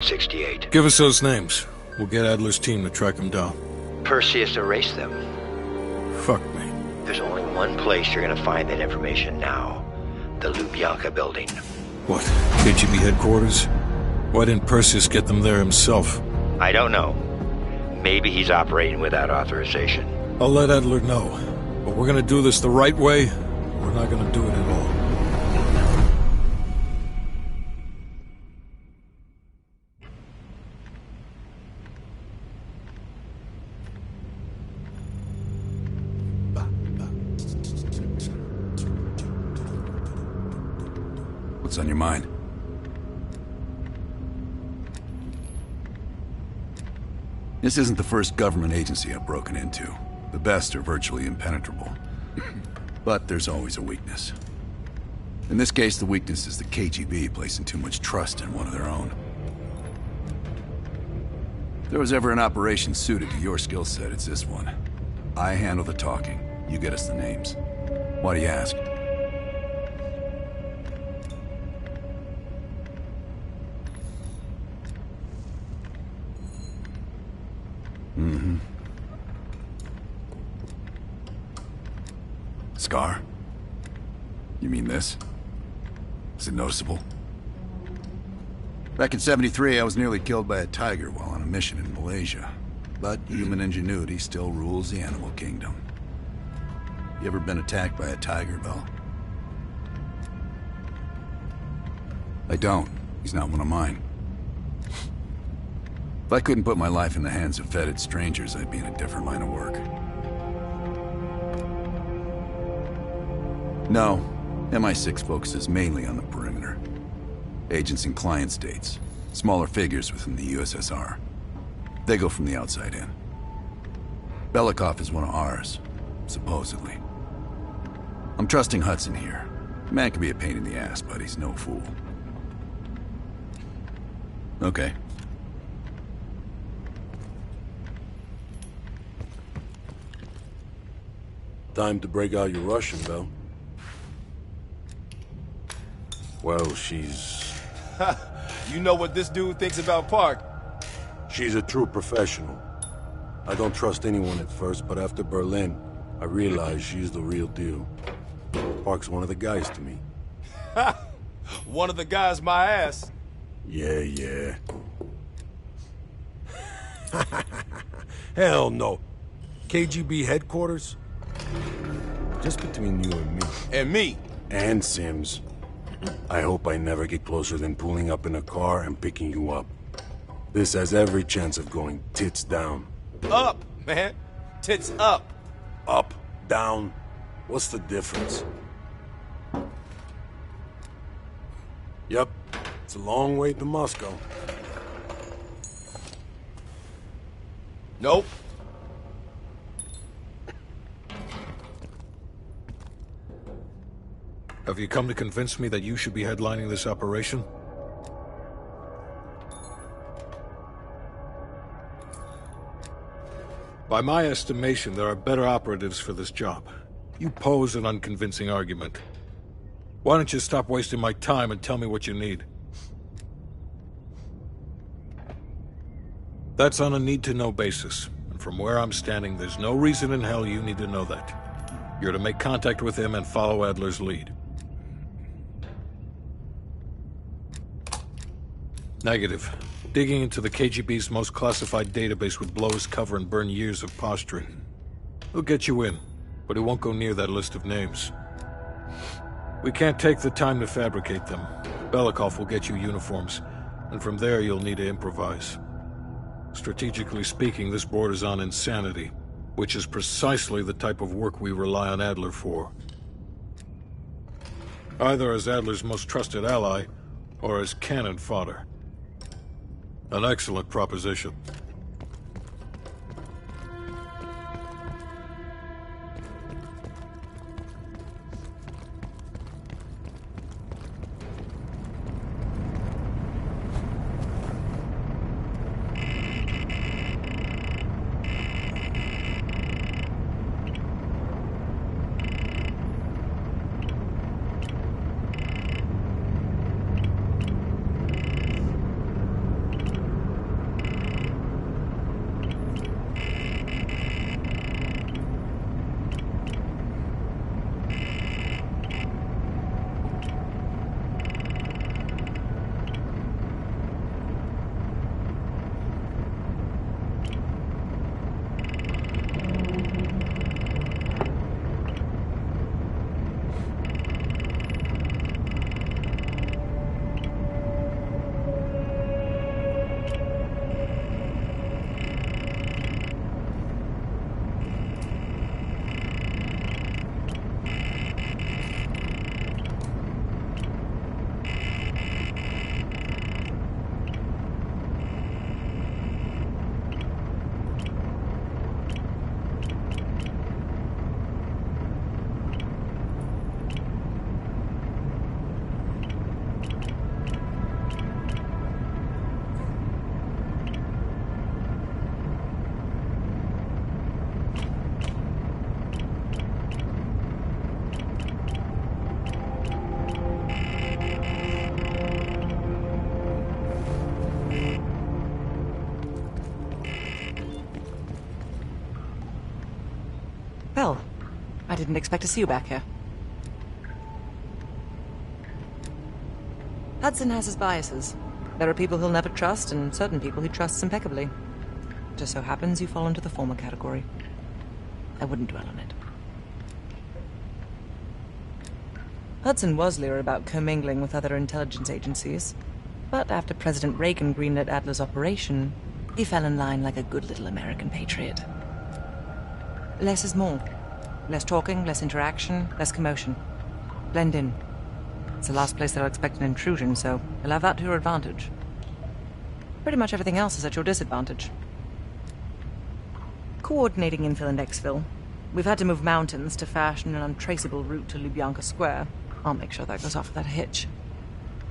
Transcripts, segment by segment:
68. Give us those names. We'll get Adler's team to track them down. Perseus erased them. Fuck me. There's only one place you're gonna find that information now. The Lubyanka building. What? KGB headquarters? Why didn't Perseus get them there himself? I don't know. Maybe he's operating without authorization. I'll let Adler know. But we're gonna do this the right way, or we're not gonna do it at all. What's on your mind? This isn't the first government agency I've broken into. The best are virtually impenetrable. But there's always a weakness. In this case, the weakness is the KGB placing too much trust in one of their own. If there was ever an operation suited to your skill set, it's this one. I handle the talking. You get us the names. Why do you ask? Scar? You mean this? Is it noticeable? Back in '73, I was nearly killed by a tiger while on a mission in Malaysia. But human ingenuity still rules the animal kingdom. You ever been attacked by a tiger, Bell? I don't. He's not one of mine. If I couldn't put my life in the hands of vetted strangers, I'd be in a different line of work. No, MI6 focuses mainly on the perimeter. Agents in client states, smaller figures within the USSR. They go from the outside in. Belikov is one of ours, supposedly. I'm trusting Hudson here. The man can be a pain in the ass, but he's no fool. Okay. Time to break out your Russian, Bell. Well, she's... You know what this dude thinks about Park? She's a true professional. I don't trust anyone at first, but after Berlin, I realized she's the real deal. Park's one of the guys to me. One of the guys my ass. Yeah. Hell no. KGB headquarters? Just between you and me. And me. And Sims. I hope I never get closer than pulling up in a car and picking you up. This has every chance of going tits down. Up, man. Tits up. Up, down, what's the difference? Yep, it's a long way to Moscow. Nope. Have you come to convince me that you should be headlining this operation? By my estimation, there are better operatives for this job. You pose an unconvincing argument. Why don't you stop wasting my time and tell me what you need? That's on a need-to-know basis. And from where I'm standing, there's no reason in hell you need to know that. You're to make contact with him and follow Adler's lead. Negative. Digging into the KGB's most classified database would blow his cover and burn years of posturing. He'll get you in, but he won't go near that list of names. We can't take the time to fabricate them. Belikov will get you uniforms, and from there you'll need to improvise. Strategically speaking, this borders on insanity, which is precisely the type of work we rely on Adler for. Either as Adler's most trusted ally, or as cannon fodder. An excellent proposition. didn't expect to see you back here. Hudson has his biases. There are people he'll never trust, and certain people he trusts impeccably. Just so happens you fall into the former category. I wouldn't dwell on it. Hudson was leery about commingling with other intelligence agencies, but after President Reagan greenlit Adler's operation, he fell in line like a good little American patriot. Less is more. Less talking, less interaction, less commotion. Blend in. It's the last place they'll expect an intrusion, so you'll have that to your advantage. Pretty much everything else is at your disadvantage. Coordinating infill and exfil. We've had to move mountains to fashion an untraceable route to Lubyanka Square. I'll make sure that goes off without a hitch.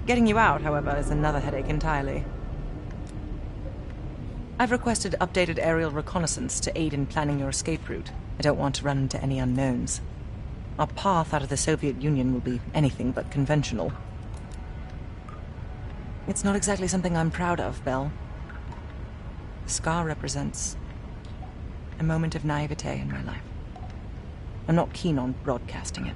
Getting you out, however, is another headache entirely. I've requested updated aerial reconnaissance to aid in planning your escape route. I don't want to run into any unknowns. Our path out of the Soviet Union will be anything but conventional. It's not exactly something I'm proud of, Belle. The scar represents a moment of naivete in my life. I'm not keen on broadcasting it.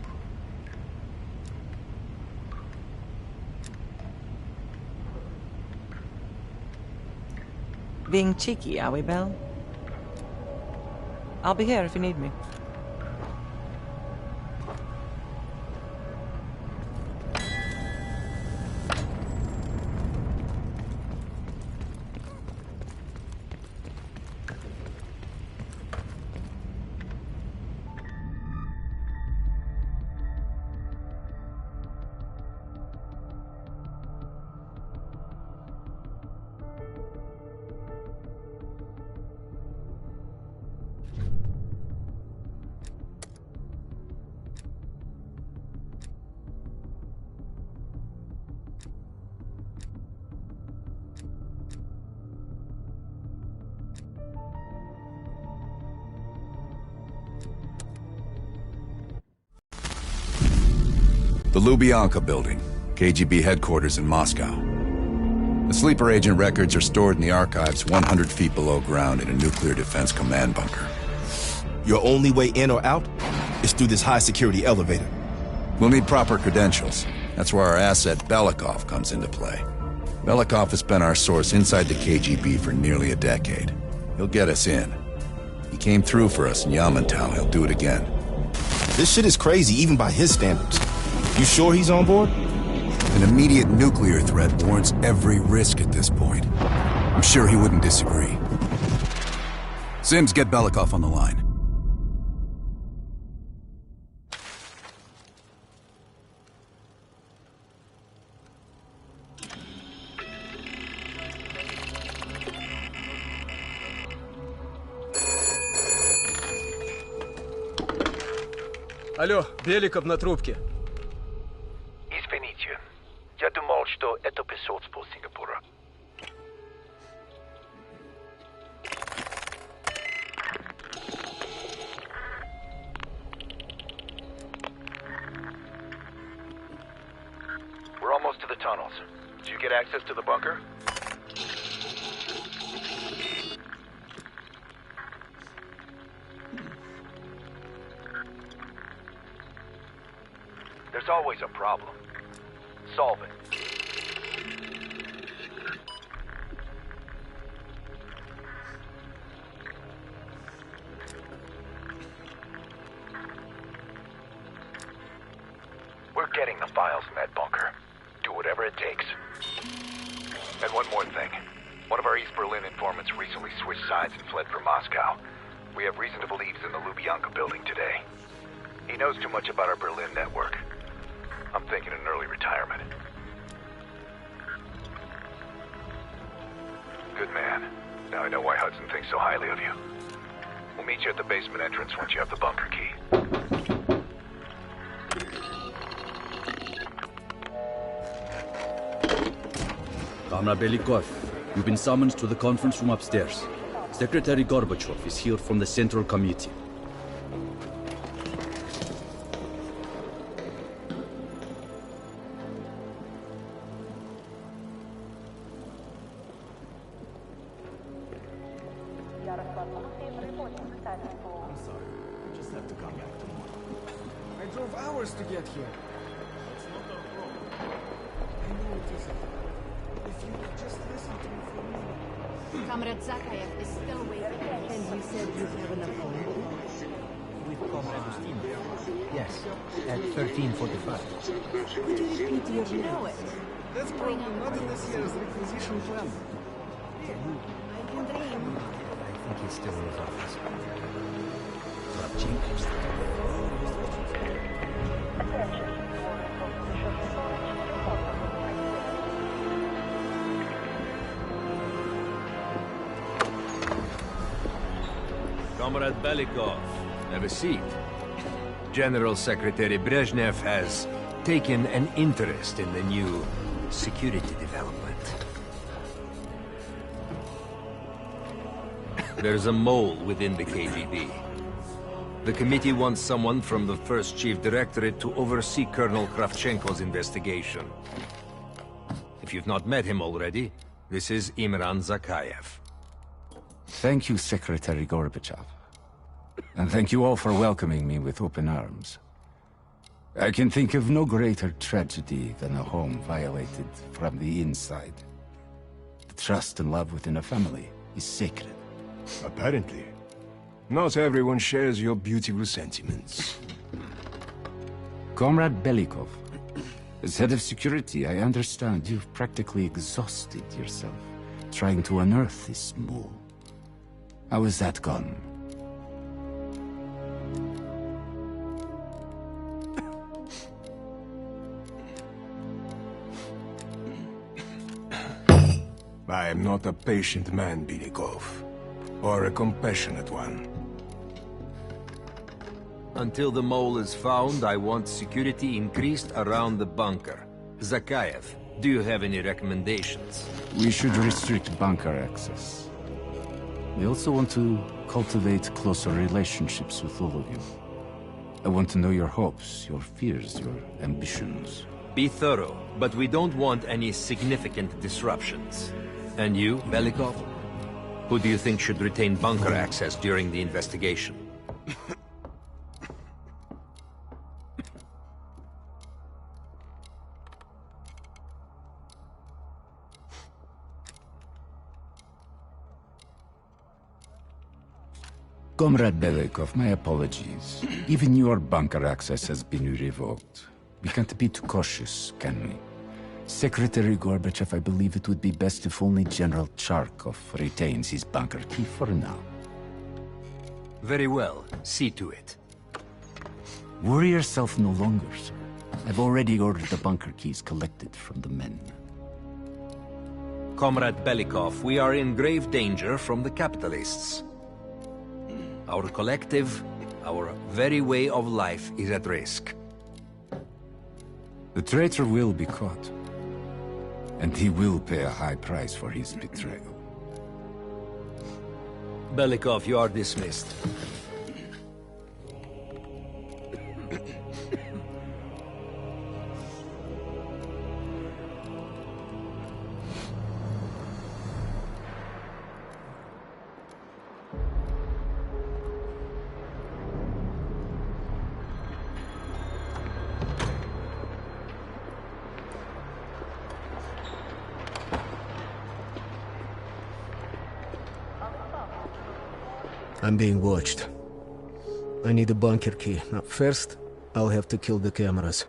Being cheeky, are we, Belle? I'll be here if you need me. The Lubyanka building, KGB headquarters in Moscow. The sleeper agent records are stored in the archives 100 feet below ground in a nuclear defense command bunker. Your only way in or out is through this high-security elevator. We'll need proper credentials. That's where our asset Belikov comes into play. Belikov has been our source inside the KGB for nearly a decade. He'll get us in. He came through for us in Yamantau. He'll do it again. This shit is crazy, even by his standards. You sure he's on board? An immediate nuclear threat warrants every risk at this point. I'm sure he wouldn't disagree. Sims, get Belikov on the line. Алло, Беликов на трубке. Извините, я думал, что это посольство Сингапура. We're almost to the tunnels. Did you get access to the bunker? There's always a problem. Solve it. We're getting the files in that bunker. Do whatever it takes. And one more thing. One of our East Berlin informants recently switched sides and fled for Moscow. We have reason to believe he's in the Lubyanka building today. He knows too much about our Berlin network. I'm thinking an early retirement. Good man. Now I know why Hudson thinks so highly of you. We'll meet you at the basement entrance once you have the bunker key. Comrade Belikov, you've been summoned to the conference room upstairs. Secretary Gorbachev is here from the Central Committee. I'm sorry. Just have to come back tomorrow. I drove hours to get here. It's not our problem. I know it isn't. If you would just listen to me for a minute. Comrade Zakayev is still waiting. And you said you have an appointment? With Comrade Ustinov. Yes, at 13:45. Could you repeat your name? Know it. That's probably not in this year's requisition plan. I can dream. I think he's still in his office. Kravchenko's Comrade Belikov, have a seat. General Secretary Brezhnev has taken an interest in the new security development. There's a mole within the KGB. The committee wants someone from the First Chief Directorate to oversee Colonel Kravchenko's investigation. If you've not met him already, this is Imran Zakayev. Thank you, Secretary Gorbachev. And thank you all for welcoming me with open arms. I can think of no greater tragedy than a home violated from the inside. The trust and love within a family is sacred. Apparently. Not everyone shares your beautiful sentiments. Comrade Belikov, as head of security, I understand you've practically exhausted yourself trying to unearth this mole. How has that gone? I am not a patient man, Belikov, or a compassionate one. Until the mole is found, I want security increased around the bunker. Zakayev, do you have any recommendations? We should restrict bunker access. We also want to cultivate closer relationships with all of you. I want to know your hopes, your fears, your ambitions. Be thorough, but we don't want any significant disruptions. And you, Belikov? Who do you think should retain bunker access during the investigation? Comrade Belikov, my apologies. Even your bunker access has been revoked. We can't be too cautious, can we? Secretary Gorbachev, I believe it would be best if only General Charkov retains his bunker key for now. Very well. See to it. Worry yourself no longer, sir. I've already ordered the bunker keys collected from the men. Comrade Belikov, we are in grave danger from the capitalists. Our collective, our very way of life is at risk. The traitor will be caught. And he will pay a high price for his betrayal. Belikov, you are dismissed. I'm being watched. I need a bunker key. Now, first, I'll have to kill the cameras.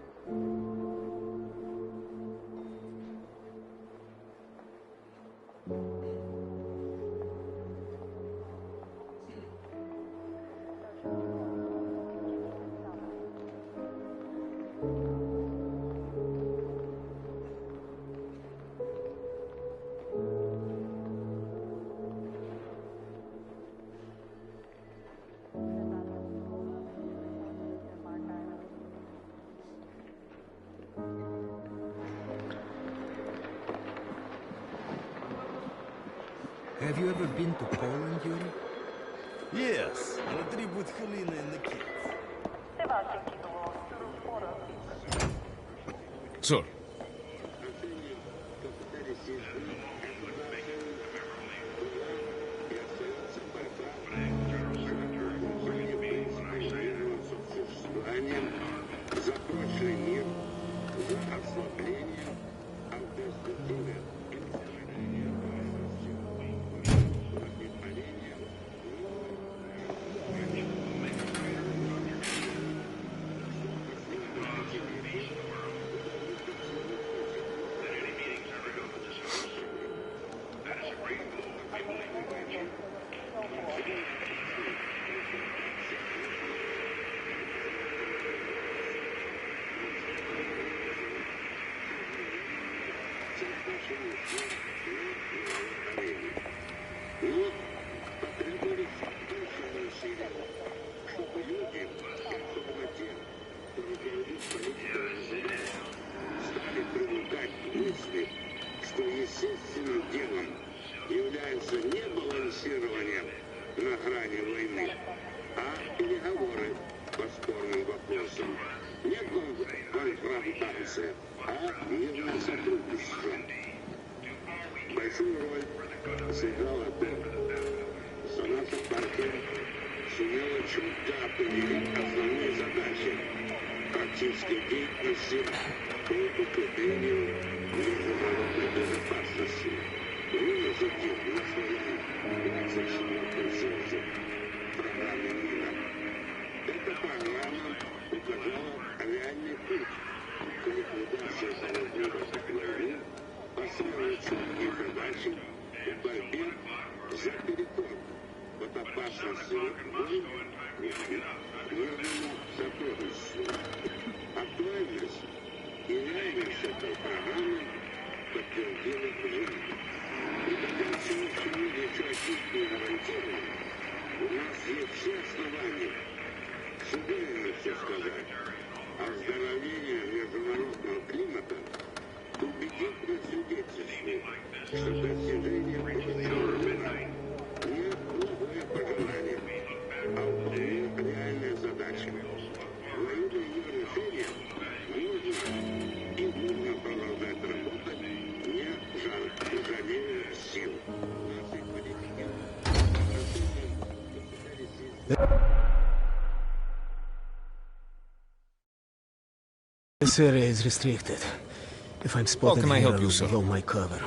Have you ever been to Poland, Yuri? Yes, on a trip with Helena and the kids. Sir. стали привыкать к мысли, что естественным делом является не балансирование на грани войны, а переговоры по спорным вопросам. Не конфронтация, а мирное сотрудничество. Большую роль сыграло то, что наша партия сумела четко определить основные задачи практической деятельности по укреплению международной безопасности. Ровно затем на своей 27-й съезде программы мира. Эта программа указала реальный путь к ликвидации холодной войны, поставила четкие задачи в борьбе за переход от опасности войн к мирному сотрудничеству. Актуальность и реальность этой программы подтвердила время. И хотя сегодняшний мир еще отнюдь не гарантирован, у нас есть все основания с уверенностью сказать, оздоровление международного климата убедительно свидетельствует, что достижение прочного мира не благое пожелание, а вполне реальная задача. Ввиду ее решения можно и нужно продолжать работать, не жалея сил. Нашей политики This area is restricted. If I'm spotted can I here, help you, I'll sir? blow my cover.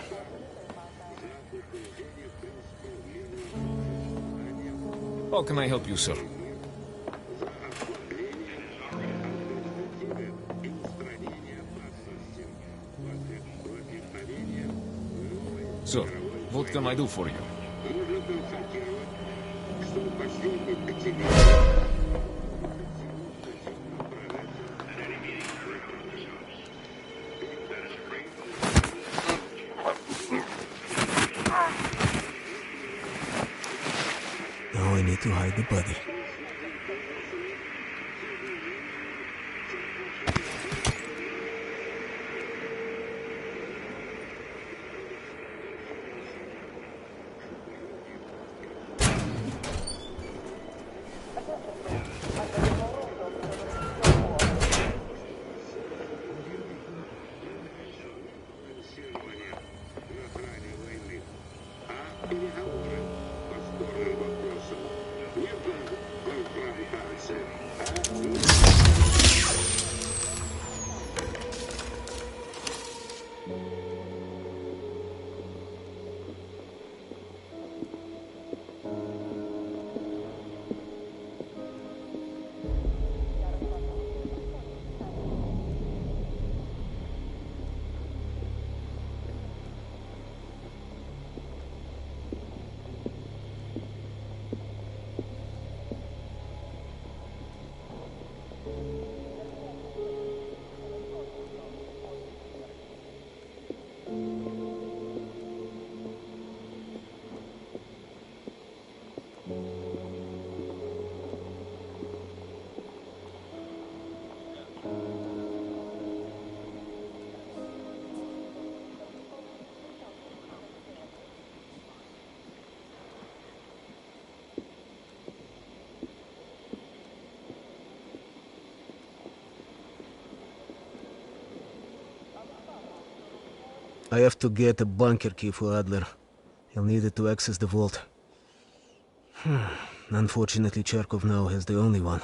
How can I help you, sir? Sir, what can I do for you? Now I need to hide the body. переговоры по спорным вопросам. Не конфронтация, I have to get a bunker key for Adler. He'll need it to access the vault. Unfortunately, Charkov now has the only one.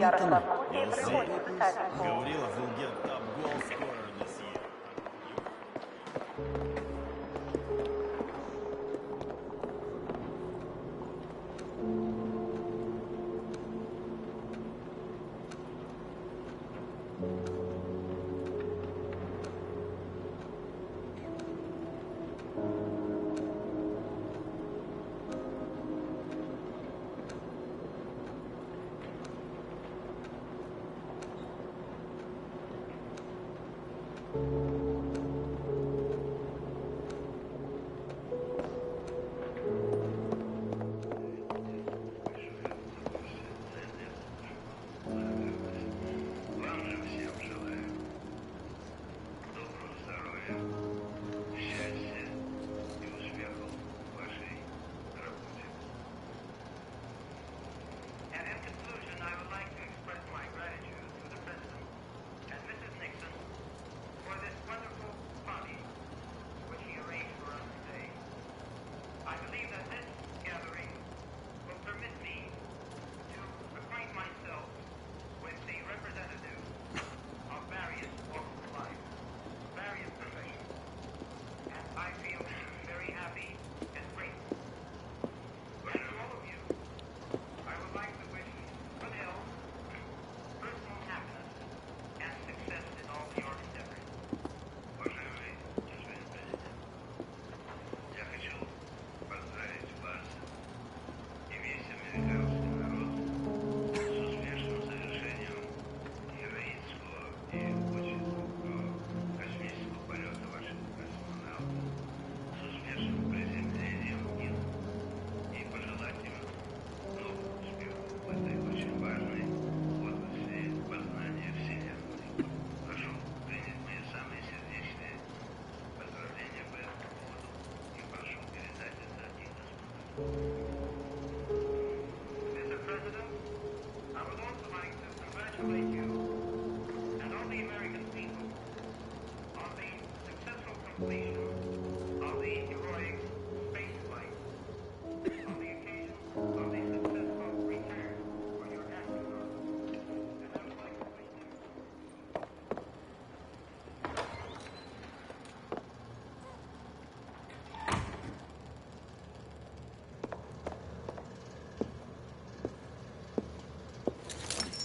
Ярослав Путин приходит писать. Говорила, Вилгер, обгон скоро на съезд.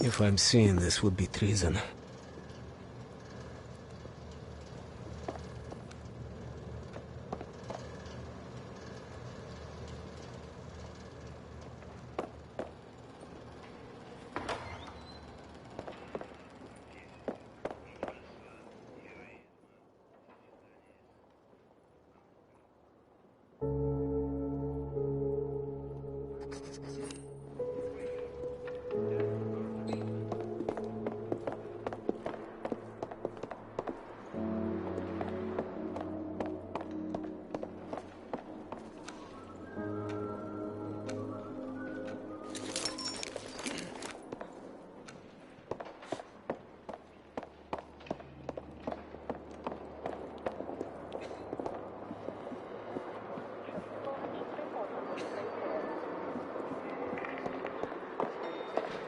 If I'm seeing this, would be treason.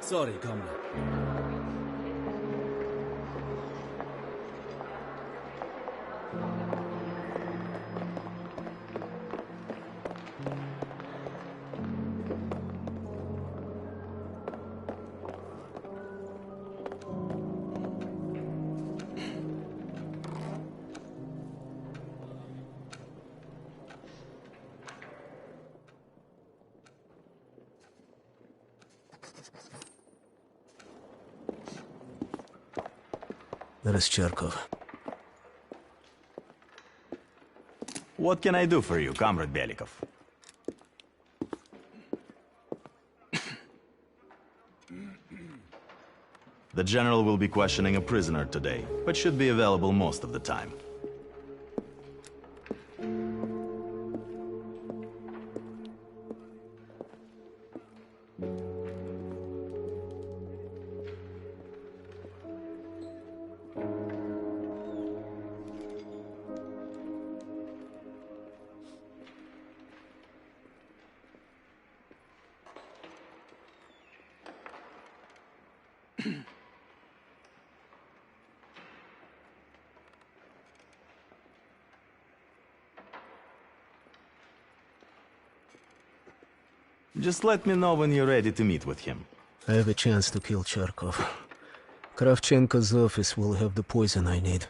Sorry, comrade. There is Cherkov. What can I do for you, Comrade Belikov? The General will be questioning a prisoner today, but should be available most of the time. Just let me know when you're ready to meet with him. I have a chance to kill Cherkov. Kravchenko's office will have the poison I need.